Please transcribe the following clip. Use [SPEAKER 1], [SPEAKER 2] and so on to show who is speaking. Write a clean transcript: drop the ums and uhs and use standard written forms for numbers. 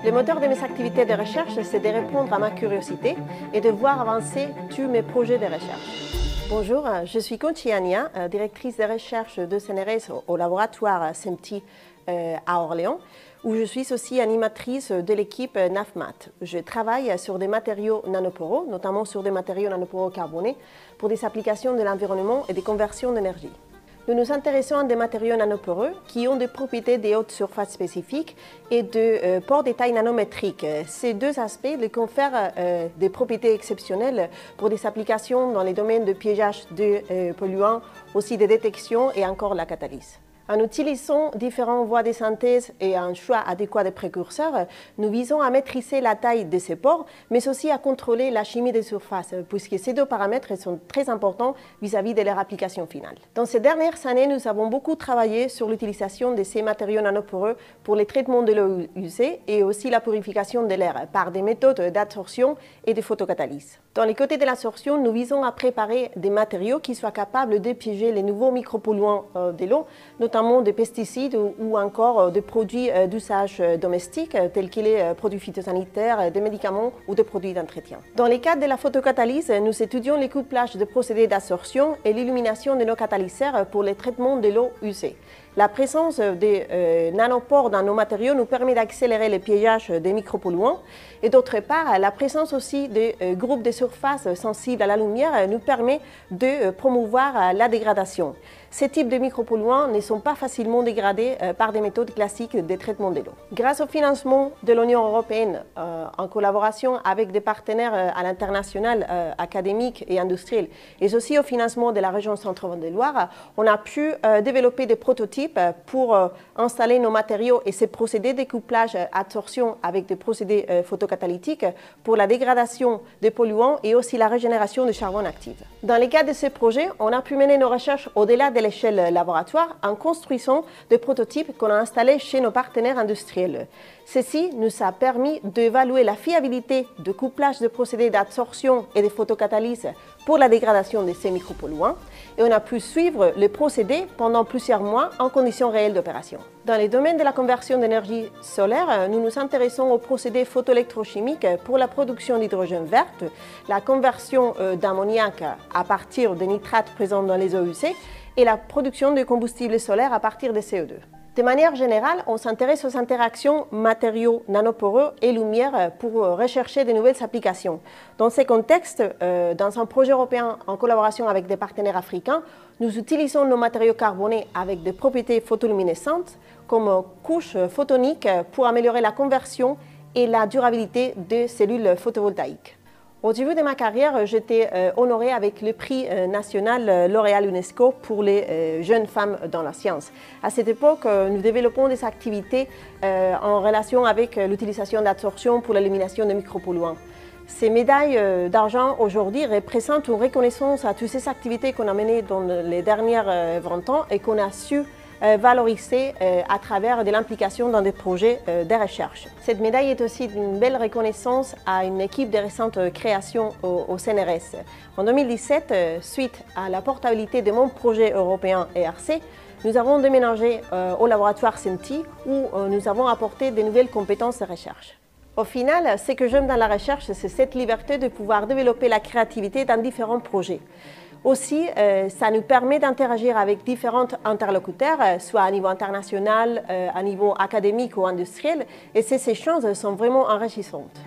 [SPEAKER 1] Le moteur de mes activités de recherche, c'est de répondre à ma curiosité et de voir avancer tous mes projets de recherche. Bonjour, je suis Conchi Ania, directrice de recherche de CNRS au laboratoire CEMTI à Orléans, où je suis aussi animatrice de l'équipe NAFMAT. Je travaille sur des matériaux nanoporeux, notamment sur des matériaux nanoporeux carbonés, pour des applications de l'environnement et des conversions d'énergie. Nous nous intéressons à des matériaux nanoporeux qui ont des propriétés de haute surface spécifiques et de port de taille nanométrique. Ces deux aspects les confèrent des propriétés exceptionnelles pour des applications dans les domaines de piégeage de polluants, aussi de détection et encore la catalyse. En utilisant différentes voies de synthèse et un choix adéquat de précurseurs, nous visons à maîtriser la taille de ces pores, mais aussi à contrôler la chimie des surfaces, puisque ces deux paramètres sont très importants vis-à-vis de leur application finale. Dans ces dernières années, nous avons beaucoup travaillé sur l'utilisation de ces matériaux nanoporeux pour les traitements de l'eau usée et aussi la purification de l'air par des méthodes d'absorption et de photocatalyse. Dans les côtés de l'absorption, nous visons à préparer des matériaux qui soient capables de piéger les nouveaux micropolluants de l'eau, notamment des pesticides ou encore des produits d'usage domestique tels que les produits phytosanitaires, des médicaments ou des produits d'entretien. Dans les cas de la photocatalyse, nous étudions les couplages de procédés d'absorption et l'illumination de nos catalyseurs pour les traitements de l'eau usée. La présence des nanopores dans nos matériaux nous permet d'accélérer le piégeage des micropolluants et d'autre part, la présence aussi des groupes de surface sensibles à la lumière nous permet de promouvoir la dégradation. Ces types de micropolluants ne sont pas facilement dégradés par des méthodes classiques de traitement de l'eau. Grâce au financement de l'Union européenne, en collaboration avec des partenaires à l'international, académiques et industriels, et aussi au financement de la région Centre-Val de Loire, on a pu développer des prototypes pour installer nos matériaux et ces procédés de couplage absorption avec des procédés photocatalytiques pour la dégradation des polluants et aussi la régénération du charbon actif. Dans le cas de ces projets, on a pu mener nos recherches au-delà de l'échelle laboratoire en construisant des prototypes qu'on a installés chez nos partenaires industriels. Ceci nous a permis d'évaluer la fiabilité de couplage de procédés d'absorption et de photocatalyse pour la dégradation de ces micropolluants et on a pu suivre le procédé pendant plusieurs mois en conditions réelles d'opération. Dans les domaines de la conversion d'énergie solaire, nous nous intéressons aux procédés photoélectrochimiques pour la production d'hydrogène verte, la conversion d'ammoniac à partir des nitrates présents dans les eaux usées et la production de combustible solaire à partir de CO2. De manière générale, on s'intéresse aux interactions matériaux nanoporeux et lumière pour rechercher de nouvelles applications. Dans ces contextes, dans un projet européen en collaboration avec des partenaires africains, nous utilisons nos matériaux carbonés avec des propriétés photoluminescentes comme couche photonique pour améliorer la conversion et la durabilité des cellules photovoltaïques. Au début de ma carrière, j'étais honorée avec le prix national L'Oréal UNESCO pour les jeunes femmes dans la science. À cette époque, nous développons des activités en relation avec l'utilisation d'absorption pour l'élimination des micropolluants. Ces médailles d'argent aujourd'hui représentent une reconnaissance à toutes ces activités qu'on a menées dans les dernières 20 ans et qu'on a su valoriser à travers de l'implication dans des projets de recherche. Cette médaille est aussi une belle reconnaissance à une équipe de récentes créations au CNRS. En 2017, suite à la portabilité de mon projet européen ERC, nous avons déménagé au laboratoire CEMTI où nous avons apporté de nouvelles compétences de recherche. Au final, ce que j'aime dans la recherche, c'est cette liberté de pouvoir développer la créativité dans différents projets. Aussi, ça nous permet d'interagir avec différents interlocuteurs, soit à niveau international, à niveau académique ou industriel, et ces échanges sont vraiment enrichissantes.